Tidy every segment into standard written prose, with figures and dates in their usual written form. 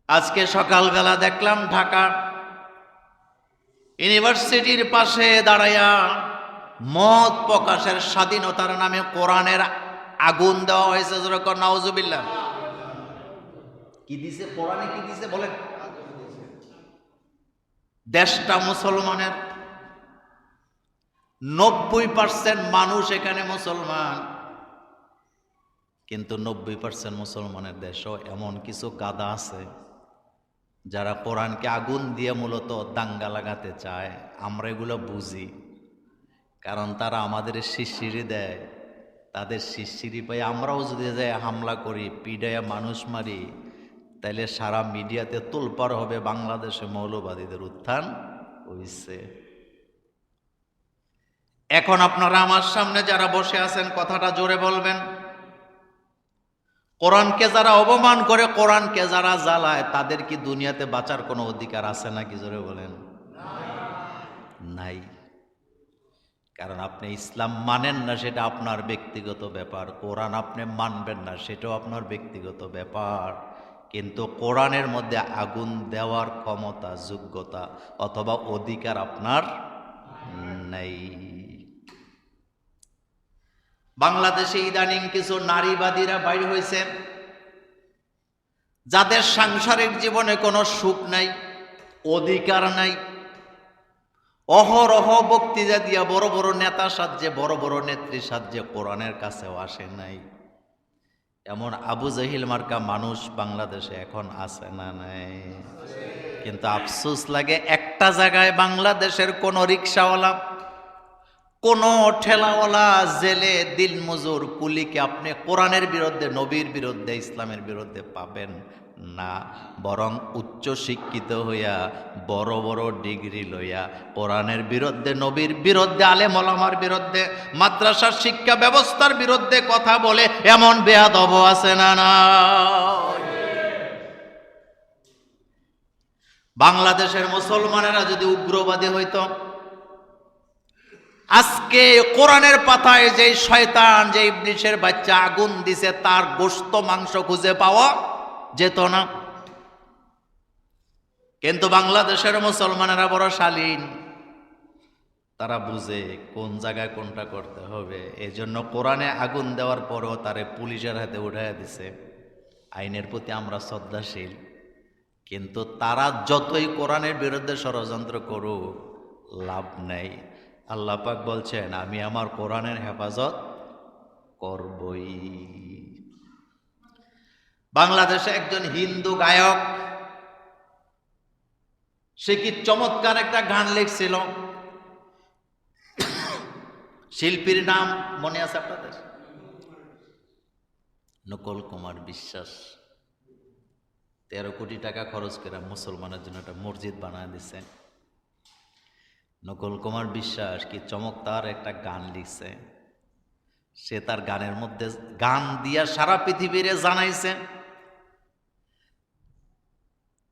আজকে সকালবেলা দেখলাম ঢাকা ইউনিভার্সিটির পাশে দাঁড়াইয়া মত প্রকাশের স্বাধীনতার নামে কোরআনের আগুন দেওয়া হয়েছে। যেরকম নাউজুবিল্লাহ। কি দিছে কোরআনে? কি দিছে বলেন? দেশটা মুসলমানের, 90% মানুষ এখানে মুসলমান, কিন্তু 90% মুসলমানের দেশও এমন কিছু গাদা আছে যারা কোরআনকে আগুন দিয়ে মূলত দাঙ্গা লাগাতে চায়। আমরা এগুলো বুঝি, কারণ তারা আমাদের শিরশিরি দেয়। তাদের শিরশিরি পাই আমরাও যদি যাই হামলা করি, পিডাইয়া মানুষ মারি, তাইলে সারা মিডিয়াতে তোলপাড় হবে বাংলাদেশে মৌলবাদীদের উত্থান হইছে। এখন আপনারা আমার সামনে যারা বসে আছেন, কথাটা জোরে বলবেন। কোরআনকে যারা অপমান করে, কোরআনকে যারা জ্বালায়, তাদের কি দুনিয়াতে বাঁচার কোনো অধিকার আছে নাকি? জোরে বলেন। নাই। কারণ আপনি ইসলাম মানেন না, সেটা আপনার ব্যক্তিগত ব্যাপার। কোরআন আপনি মানবেন না, সেটাও আপনার ব্যক্তিগত ব্যাপার। কিন্তু কোরআনের মধ্যে আগুন দেওয়ার ক্ষমতা, যোগ্যতা অথবা অধিকার আপনার নাই। বাংলাদেশে ইদানিং কিছু নারীবাদীরা বাইর হয়েছে, যাদের সাংসারিক জীবনে কোনো সুখ নাই, অধিকার নাই। অহরহ বক্তৃতা দিয়া বড় বড় নেতা সাজে, বড় বড় নেত্রী সাজে, কোরআনের কাছেও আসে নাই। এমন আবু জাহিল মার্কা মানুষ বাংলাদেশে এখন আছে না নাই? কিন্তু আফসোস লাগে, একটা জায়গায় বাংলাদেশের কোন রিক্সাওয়ালা, কোন ঠেলাওয়ালা, জেলে দিনমজুর কুলিকে আপনি কোরআনের বিরুদ্ধে, নবীর বিরুদ্ধে, ইসলামের বিরুদ্ধে পাবেন না। বরং উচ্চ শিক্ষিত হইয়া, বড় বড় ডিগ্রি লইয়া কোরআনের বিরুদ্ধে, নবীর বিরুদ্ধে, আলেম ওলামার বিরুদ্ধে, মাদ্রাসার শিক্ষা ব্যবস্থার বিরুদ্ধে কথা বলে এমন বেয়াদব আছে না না? বাংলাদেশের মুসলমানেরা যদি উগ্রবাদী হইতো, আজকে কোরআনের পাতায় যে শয়তান, যে ইবলিসের বাচ্চা আগুন দিছে, তার গোশত মাংস খুঁজে পাওয়া যেত না। কিন্তু বাংলাদেশের মুসলমানেরা বড় শালীন, তারা বুঝে কোন জায়গায় কোনটা করতে হবে। এই জন্য কোরআনে আগুন দেওয়ার পরেও তারে পুলিশের হাতে উঠাইয়া দিছে। আইনের প্রতি আমরা শ্রদ্ধাশীল, কিন্তু তারা যতই কোরআনের বিরুদ্ধে ষড়যন্ত্র করুক, লাভ নেই। আল্লাহ পাক বলছেন, আমি আমার কোরআনের হেফাজত করবই। বাংলাদেশে একজন হিন্দু গায়ক, সে কি চমৎকার একটা গান লিখছিল। শিল্পীর নাম মনে আছে আপনাদের? নকুল কুমার বিশ্বাস। 13 কোটি টাকা খরচ করে মুসলমানের জন্য একটা মসজিদ বানায় দিছে। নকুল কুমার বিশ্বাস কি চমৎকার একটা গান লিখছে। সে তার গানের মধ্যে গান দিয়া সারা পৃথিবীরে জানাইছে,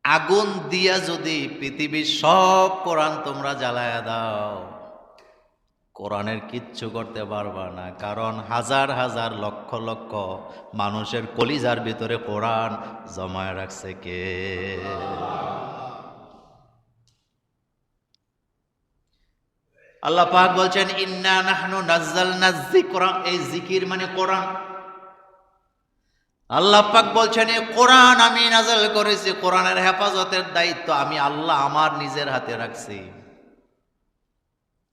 আগুন দিয়া যদি পৃথিবীর সব কোরআন তোমরা জ্বালায়া দাও, কোরআনের কিচ্ছু করতে পারবা না। কারণ হাজার হাজার লক্ষ লক্ষ মানুষের কলিজার ভিতরে কোরআন জমায় রাখছে কে? আল্লাহ পাক বলছেন, ইন্না নাহনু নাজ্জালনা যিকরা, এই জিকির মানে কোরআন। আল্লাহ পাক বলছেন, এই কোরআন আমি নাযিল করেছি, কোরআনের হেফাজতের দায়িত্ব আমি আল্লাহ আমার নিজের হাতে রাখছি।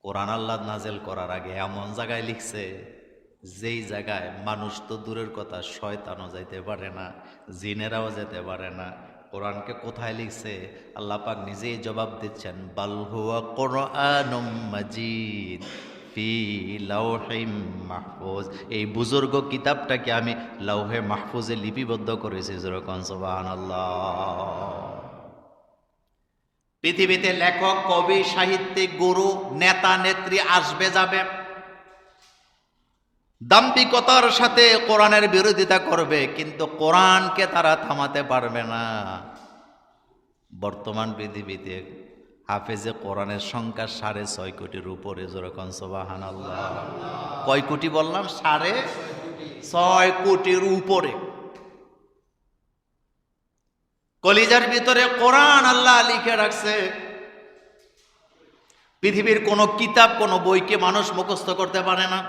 কোরআন আল্লাহ নাযিল করার আগে এমন জায়গায় লিখছে, যেই জায়গায় মানুষ তো দূরের কথা, শয়তানও যাইতে পারে না, জিনেরাও যেতে পারে না। কোরআনকে কোথায় লিখছে আল্লাহ পাক নিজেই জবাব দিচ্ছেন, বাল হুয়া কুরআনুম মাজিদ ফি লাওহিম মাহফুজ। এই বুজুর্গ কিতাবটাকে আমি লাওহে মাহফুজে লিপিবদ্ধ করেছি। যেরকম সুবহানাল্লাহ। পৃথিবীতে লেখক, কবি, সাহিত্যিক, গুরু, নেতা, নেত্রী আসবে যাবে, দাম্ভিকতার সাথে কোরআনের বিরোধিতা করবে, কিন্তু কোরআনকে তারা থামাতে পারবে না। বর্তমান পৃথিবীতে হাফেজে কোরআনের সংখ্যা 6.5 কোটির উপরে। যেরকম সুবহানাল্লাহ। কয় কোটি বললাম? 6.5 কোটির উপরে। কলিজার ভিতরে কোরআন আল্লাহ লিখে রাখছে। পৃথিবীর কোনো কিতাব, কোনো বইকে মানুষ মুখস্থ করতে পারে না।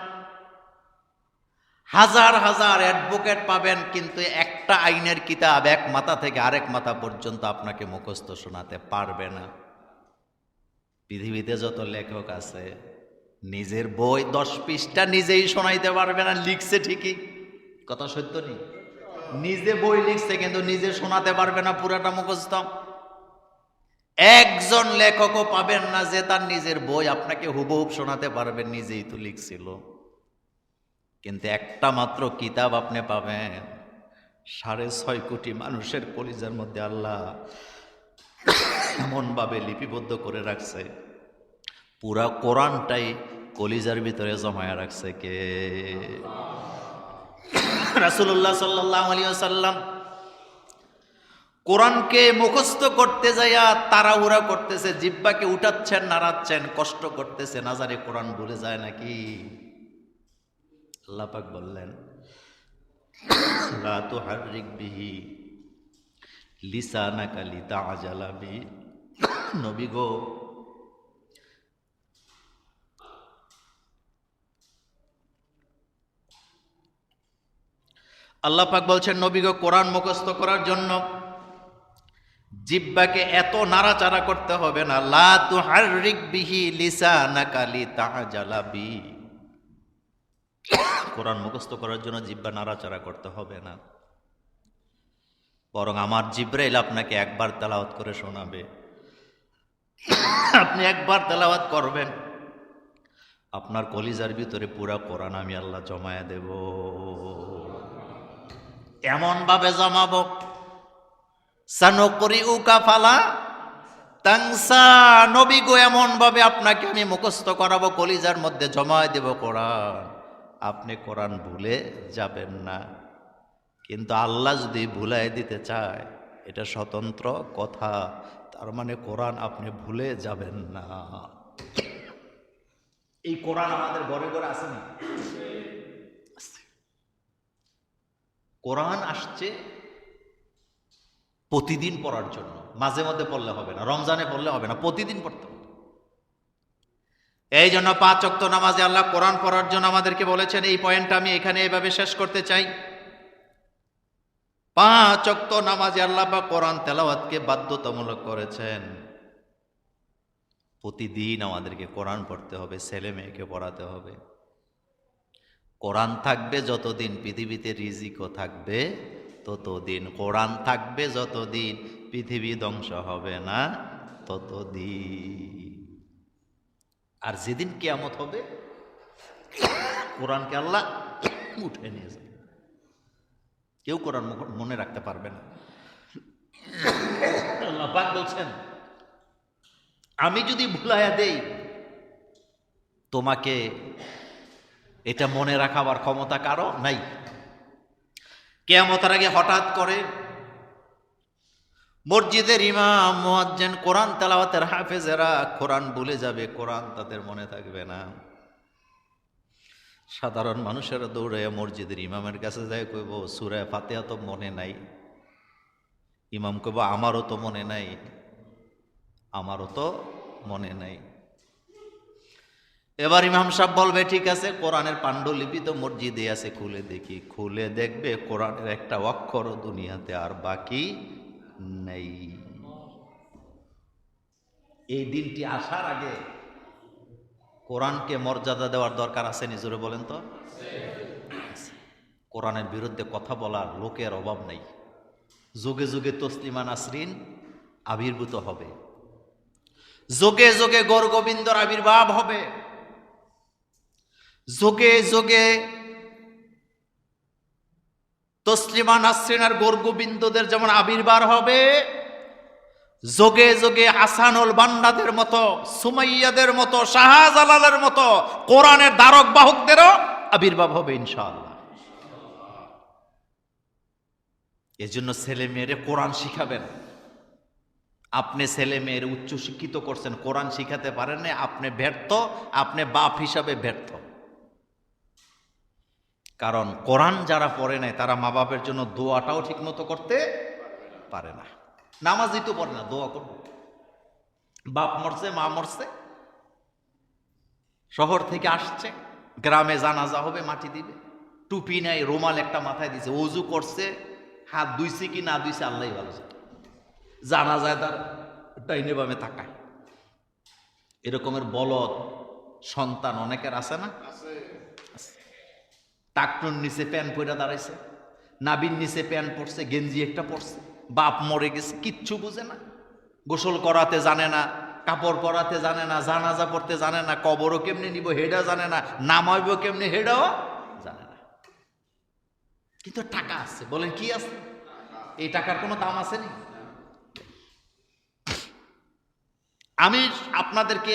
হাজার হাজার অ্যাডভোকেট পাবেন, কিন্তু একটা আইনের কিতাব এক মাথা থেকে আরেক মাথা পর্যন্ত আপনাকে মুখস্থ শোনাতে পারবে না। পৃথিবীতে যত লেখক আছে, নিজের বই 10 পৃষ্ঠা নিজেই শোনাইতে পারবে না। লিখছে ঠিকই, কথা সত্য নেই, নিজে বই লিখছে কিন্তু নিজে শোনাতে পারবে না পুরাটা মুখস্থ। একজন লেখকও পাবেন না যে তার নিজের বই আপনাকে হুবহুব শোনাতে পারবেন, নিজেই তো লিখছিল। কিন্তু একটা মাত্র কিতাব আপনি পাবেন, 6.5 কোটি মানুষের কলিজার মধ্যে আল্লাহ এমনভাবে লিপিবদ্ধ করে রাখছে, পুরা কোরআনটাই কলিজার ভিতরে জমায়া রাখছে কে? রাসূলুল্লাহ সাল্লাল্লাহু আলাইহি ওয়াসাল্লাম কোরআনকে মুখস্থ করতে যাইয়া তাড়াহুড়া করতেছে, জিহ্বাকে উঠাচ্ছেন, নাড়াচ্ছেন, কষ্ট করতেছে, না জানি কোরআন ভুলে যায় নাকি। আল্লাহ পাক বললেন, লা তুহাররিক বিহি লিসানাকা লিতাআজালা বিহি। নবী গো, আল্লাহ পাক বলছেন, নবী গো, কোরআন মুখস্থ করার জন্য জিহ্বাকে এত নাড়াচাড়া করতে হবে না। লা তুহাররিক বিহি লিসানাকা লিতাআজালা বিহি। কোরআন মুখস্থ করার জন্য জিহ্বা নাড়াচাড়া করতে হবে না, বরং আমার জিবরাইল আপনাকে একবার তেলাওয়াত করে শোনাবে। আপনি একবার তেলাওয়াত করবেন, আপনার কলিজার ভিতরে পুরা কোরআন আমি আল্লাহ জমায়া দেব। এমন ভাবে জমাবো, সানুকরিউকা ফালা তানসা। নবী গো, এমন ভাবে আপনাকে আমি মুখস্থ করাবো, কলিজার মধ্যে জমায় দেব কোরআন, আপনি কোরআন ভুলে যাবেন না। কিন্তু আল্লাহ যদি ভুলাই দিতে চায়, এটা স্বতন্ত্র কথা, তার মানে কোরআন আপনি ভুলে যাবেন না। এই কোরআন আমাদের ঘরে ঘরে আসেনি? কোরআন আসছে প্রতিদিন পড়ার জন্য, মাঝে মধ্যে পড়লে হবে না, রমজানে পড়লে হবে না, প্রতিদিন পড়তে হবে। এই জন্য 5 ওয়াক্ত নামাজে আল্লাহ কোরআন পড়ার জন্য আমাদেরকে বলেছেন। এই পয়েন্টটা আমি এখানে এভাবে শেষ করতে চাই। 5 ওয়াক্ত নামাজে আল্লাহ পাক কোরআন তেলাওয়াতকে বাধ্যতামূলক করেছেন। প্রতিদিন আমাদেরকে কোরআন পড়তে হবে, ছেলে মেয়েকে পড়াতে হবে। কোরআন থাকবে যতদিন পৃথিবীতে রিজিকও থাকবে ততদিন। কোরআন থাকবে যতদিন পৃথিবী ধ্বংস হবে না ততদিন। আর যেদিন কিয়ামত হবে, কোরআনকে আল্লাহ উঠে নিয়ে যাবে, কেউ কোরআন মনে রাখতে পারবে না। আল্লাহ পাক বলছেন, আমি যদি ভুলাইয়া দেই, তোমাকে এটা মনে রাখাবার ক্ষমতা কারো নাই। কিয়ামতের আগে হঠাৎ করে মসজিদের ইমাম, মুয়াজ্জিন, কোরআন তেলাওয়াতের হাফেজেরা কোরআন ভুলে যাবে, কোরআন তাদের মনে থাকবে না। সাধারণ মানুষেরা দৌড়ে মসজিদের ইমামের কাছে যায়, কইব সূরা ফাতিহা তো মনে নাই। ইমাম কইব আমারও তো মনে নাই, আমারও তো মনে নাই। এবার ইমাম সাহেব বলবে, ঠিক আছে, কোরআনের পাণ্ডুলিপি তো মসজিদে আছে, খুলে দেখি। খুলে দেখবে কোরআনের একটা অক্ষর দুনিয়াতে আর বাকি নেই। এই দিনটি আসার আগে কোরআনকে মর্যাদা দেওয়ার দরকার আছে, নিজরে বলেন তো? কোরআনের বিরুদ্ধে কথা বলার লোকের অভাব নেই। যুগে যুগে তসলিমা নাসরিন আবির্ভূত হবে, যুগে যুগে গৌর গোবিন্দর আবির্ভাব হবে, যুগে যুগে তসলিমা নাসরিন আর গৌর গোবিন্দদের যেমন আবির্ভাব হবে, যোগে যোগে হাসানুল বান্নাদের মতো, সুমাইয়াদের মতো, শাহজালালের মতো কোরআনের ধারক বাহকদেরও আবির্ভাব হবে ইনশাআল্লাহ। এজন্য ছেলে মেয়েরে কোরআন শিখাবেন। আপনি ছেলে মেয়ের উচ্চ শিক্ষিত করছেন, কোরআন শিখাতে পারেন না, আপনি ব্যর্থ, আপনি বাপ হিসাবে ব্যর্থ। কারণ কোরআন যারা পড়ে নাই তারা মা বাপের জন্য দোয়াটাও ঠিক মতো করতে পারে না। নামাজই তো পড়ে না, দোয়া করবো। বাপ মরছে, মা মরছে, শহর থেকে আসছে, গ্রামে জানাজা হবে, মাটি দিবে, টুপি নাই, রুমাল একটা মাথায় দিছে, ওযু করছে, হাত ধুইছে কি না ধুইছে আল্লাহ ভালো জানে, জানাজায় তার ডাইনে বামে তাকায়। এরকমের বলদ সন্তান অনেকের আছে না? আছে। টাকটুর নিচে প্যান্ট পরে দাঁড়াইছে, নাবির নিচে প্যান্ট পরছে, গেঞ্জি একটা পরছে, বাপ মরে গেছে, কিচ্ছু বুঝে না, গোসল করাতে জানে না, কাপড় পরাতে জানে না, জানাজা পড়তে জানে না, কবরও কেমনে নিব হেডা জানে না, নামাইব কেমনে হেডাও জানে না, কিন্তু টাকা আছে। বলেন কি আছে? এই টাকার কোনো দাম আছে নি? আমি আপনাদেরকে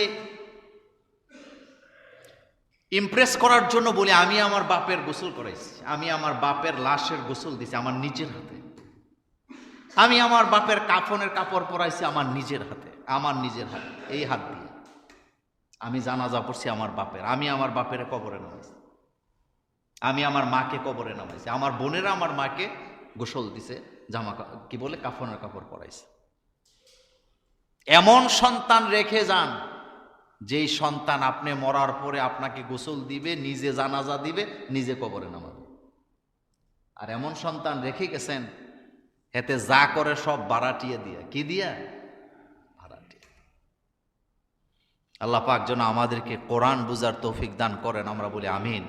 ইমপ্রেস করার জন্য বলি, আমি আমার বাপের গোসল করাইছি, আমি আমার বাপের লাশের গোসল দিছি আমার নিজের হাতে, আমি আমার বাপের কাফনের কাপড় পরাইছি আমার নিজের হাতে, আমার নিজের হাতে, এই হাত দিয়ে আমি জানাজা পড়ছি আমার বাপের, আমি আমার বাপের কবরে নামাইছি, আমি আমার মাকে কবরে নামাইছি, আমার বোনেরা আমার মাকে গোসল দিছে, কি বলে কাফনের কাপড় পরাইছে। এমন সন্তান রেখে যান যেই সন্তান আপনি মরার পরে আপনাকে গোসল দিবে, নিজে জানাজা দিবে, নিজে কবরে নামাবে। আর এমন সন্তান রেখে গেছেন এতে যা করে সব ভাড়াটিয়ে দিয়া, কি দিয়া? ভাড়াটিয়ে। আল্লাহ পাক যেন আমাদেরকে কোরআন বুঝার তৌফিক দান করেন, আমরা বলি আমিন।